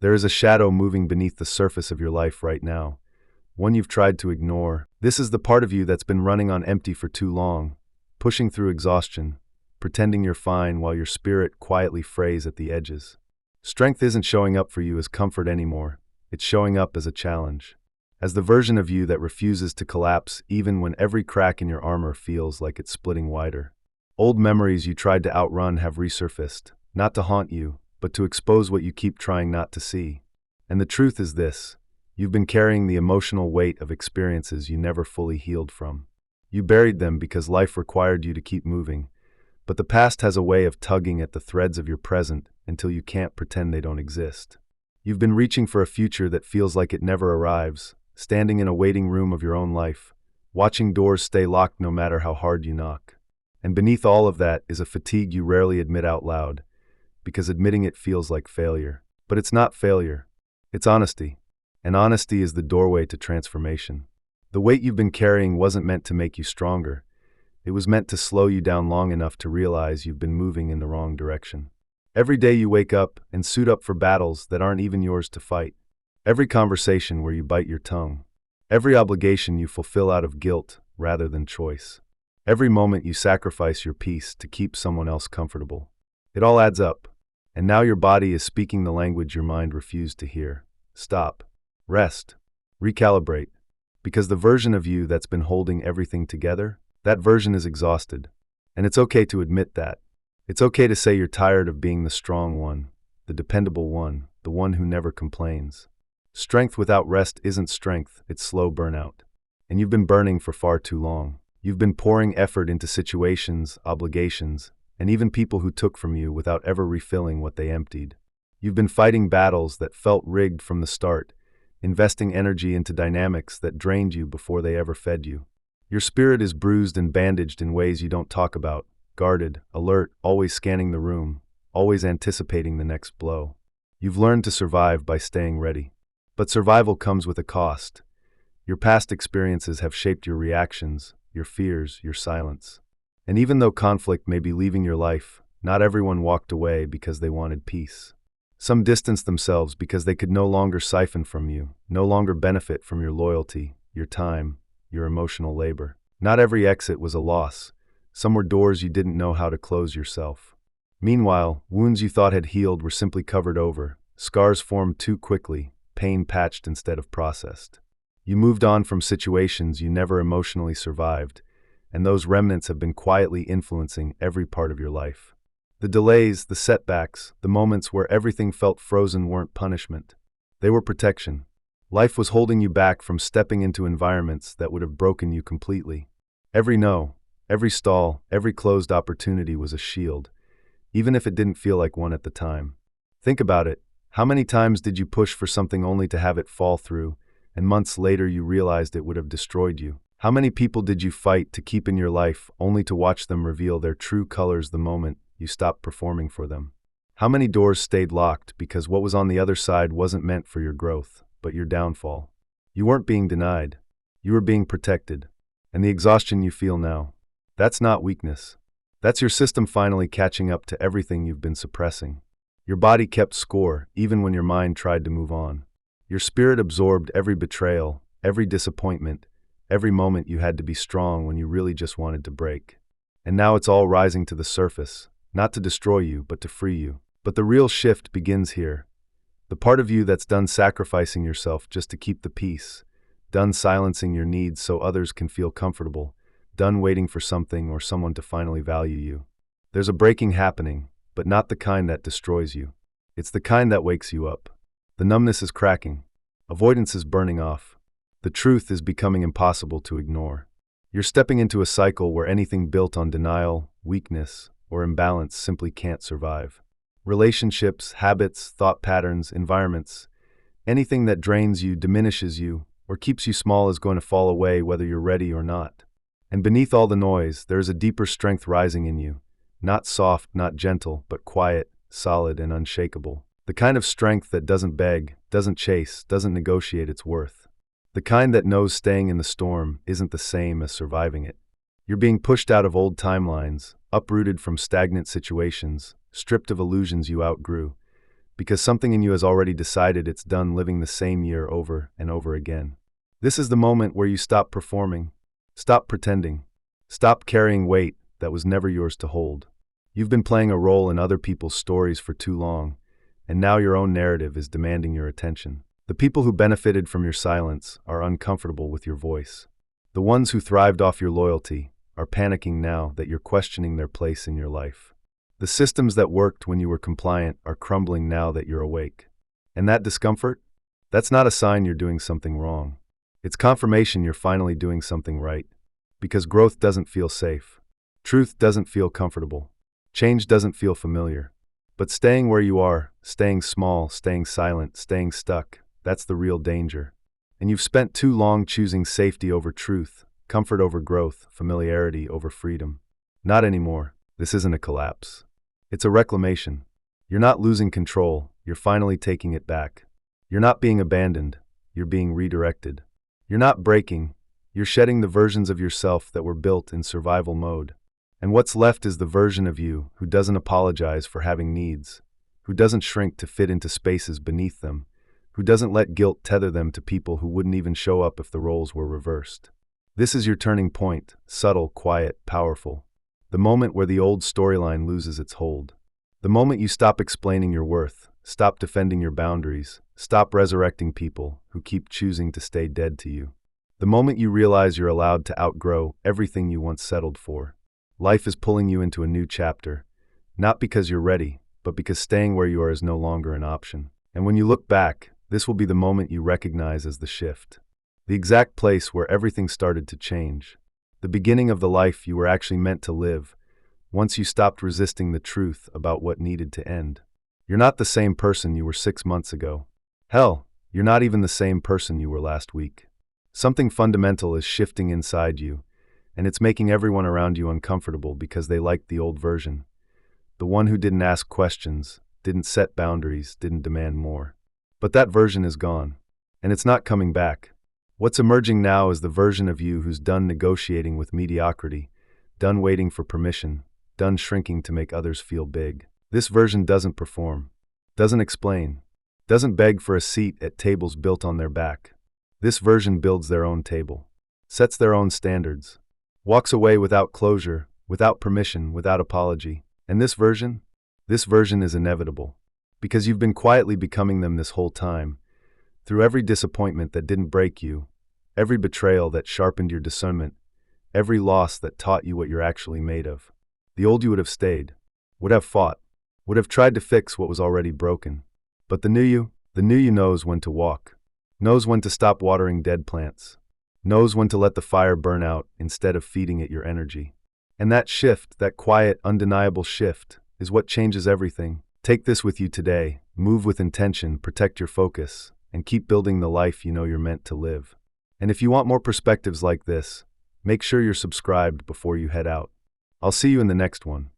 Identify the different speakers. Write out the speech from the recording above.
Speaker 1: There is a shadow moving beneath the surface of your life right now, one you've tried to ignore. This is the part of you that's been running on empty for too long, pushing through exhaustion, pretending you're fine while your spirit quietly frays at the edges. Strength isn't showing up for you as comfort anymore, it's showing up as a challenge. As the version of you that refuses to collapse even when every crack in your armor feels like it's splitting wider. Old memories you tried to outrun have resurfaced, not to haunt you, but to expose what you keep trying not to see. And the truth is this: you've been carrying the emotional weight of experiences you never fully healed from. You buried them because life required you to keep moving, but the past has a way of tugging at the threads of your present until you can't pretend they don't exist. You've been reaching for a future that feels like it never arrives, standing in a waiting room of your own life, watching doors stay locked no matter how hard you knock. And beneath all of that is a fatigue you rarely admit out loud, because admitting it feels like failure. But it's not failure, it's honesty. And honesty is the doorway to transformation. The weight you've been carrying wasn't meant to make you stronger. It was meant to slow you down long enough to realize you've been moving in the wrong direction. Every day you wake up and suit up for battles that aren't even yours to fight. Every conversation where you bite your tongue. Every obligation you fulfill out of guilt rather than choice. Every moment you sacrifice your peace to keep someone else comfortable. It all adds up. And now your body is speaking the language your mind refused to hear. Stop. Rest. Recalibrate. Because the version of you that's been holding everything together, that version is exhausted. And it's okay to admit that. It's okay to say you're tired of being the strong one, the dependable one, the one who never complains. Strength without rest isn't strength, it's slow burnout. And you've been burning for far too long. You've been pouring effort into situations, obligations, and even people who took from you without ever refilling what they emptied. You've been fighting battles that felt rigged from the start, investing energy into dynamics that drained you before they ever fed you. Your spirit is bruised and bandaged in ways you don't talk about, guarded, alert, always scanning the room, always anticipating the next blow. You've learned to survive by staying ready. But survival comes with a cost. Your past experiences have shaped your reactions, your fears, your silence. And even though conflict may be leaving your life, not everyone walked away because they wanted peace. Some distanced themselves because they could no longer siphon from you, no longer benefit from your loyalty, your time, your emotional labor. Not every exit was a loss. Some were doors you didn't know how to close yourself. Meanwhile, wounds you thought had healed were simply covered over, scars formed too quickly, pain patched instead of processed. You moved on from situations you never emotionally survived, and those remnants have been quietly influencing every part of your life. The delays, the setbacks, the moments where everything felt frozen weren't punishment. They were protection. Life was holding you back from stepping into environments that would have broken you completely. Every no, every stall, every closed opportunity was a shield, even if it didn't feel like one at the time. Think about it. How many times did you push for something only to have it fall through, and months later you realized it would have destroyed you? How many people did you fight to keep in your life only to watch them reveal their true colors the moment you stopped performing for them? How many doors stayed locked because what was on the other side wasn't meant for your growth, but your downfall? You weren't being denied. You were being protected. And the exhaustion you feel now, that's not weakness. That's your system finally catching up to everything you've been suppressing. Your body kept score even when your mind tried to move on. Your spirit absorbed every betrayal, every disappointment, every moment you had to be strong when you really just wanted to break. And now it's all rising to the surface, not to destroy you, but to free you. But the real shift begins here. The part of you that's done sacrificing yourself just to keep the peace, done silencing your needs so others can feel comfortable, done waiting for something or someone to finally value you. There's a breaking happening, but not the kind that destroys you. It's the kind that wakes you up. The numbness is cracking. Avoidance is burning off. The truth is becoming impossible to ignore. You're stepping into a cycle where anything built on denial, weakness, or imbalance simply can't survive. Relationships, habits, thought patterns, environments, anything that drains you, diminishes you, or keeps you small is going to fall away whether you're ready or not. And beneath all the noise, there is a deeper strength rising in you. Not soft, not gentle, but quiet, solid, and unshakable. The kind of strength that doesn't beg, doesn't chase, doesn't negotiate its worth. The kind that knows staying in the storm isn't the same as surviving it. You're being pushed out of old timelines, uprooted from stagnant situations, stripped of illusions you outgrew, Because something in you has already decided it's done living the same year over and over again. This is the moment where you stop performing, stop pretending, stop carrying weight that was never yours to hold. You've been playing a role in other people's stories for too long, and now your own narrative is demanding your attention. The people who benefited from your silence are uncomfortable with your voice. The ones who thrived off your loyalty are panicking now that you're questioning their place in your life. The systems that worked when you were compliant are crumbling now that you're awake. And that discomfort? That's not a sign you're doing something wrong. It's confirmation you're finally doing something right. Because growth doesn't feel safe. Truth doesn't feel comfortable. Change doesn't feel familiar. But staying where you are, staying small, staying silent, staying stuck, that's the real danger. And you've spent too long choosing safety over truth, comfort over growth, familiarity over freedom. Not anymore. This isn't a collapse. It's a reclamation. You're not losing control, you're finally taking it back. You're not being abandoned, you're being redirected. You're not breaking, you're shedding the versions of yourself that were built in survival mode. And what's left is the version of you who doesn't apologize for having needs, who doesn't shrink to fit into spaces beneath them, who doesn't let guilt tether them to people who wouldn't even show up if the roles were reversed. This is your turning point, subtle, quiet, powerful. The moment where the old storyline loses its hold. The moment you stop explaining your worth, stop defending your boundaries, stop resurrecting people who keep choosing to stay dead to you. The moment you realize you're allowed to outgrow everything you once settled for. Life is pulling you into a new chapter, not because you're ready, but because staying where you are is no longer an option. And when you look back, this will be the moment you recognize as the shift. The exact place where everything started to change. The beginning of the life you were actually meant to live, once you stopped resisting the truth about what needed to end. You're not the same person you were 6 months ago. Hell, you're not even the same person you were last week. Something fundamental is shifting inside you, and it's making everyone around you uncomfortable because they liked the old version. The one who didn't ask questions, didn't set boundaries, didn't demand more. But that version is gone, and it's not coming back. What's emerging now is the version of you who's done negotiating with mediocrity, done waiting for permission, done shrinking to make others feel big. This version doesn't perform, doesn't explain, doesn't beg for a seat at tables built on their back. This version builds their own table, sets their own standards, walks away without closure, without permission, without apology. And this version is inevitable, because you've been quietly becoming them this whole time. Through every disappointment that didn't break you, every betrayal that sharpened your discernment, every loss that taught you what you're actually made of. The old you would have stayed, would have fought, would have tried to fix what was already broken. But the new you knows when to walk, knows when to stop watering dead plants, knows when to let the fire burn out instead of feeding it your energy. And that shift, that quiet, undeniable shift, is what changes everything. Take this with you today, move with intention, protect your focus, and keep building the life you know you're meant to live. And if you want more perspectives like this, make sure you're subscribed before you head out. I'll see you in the next one.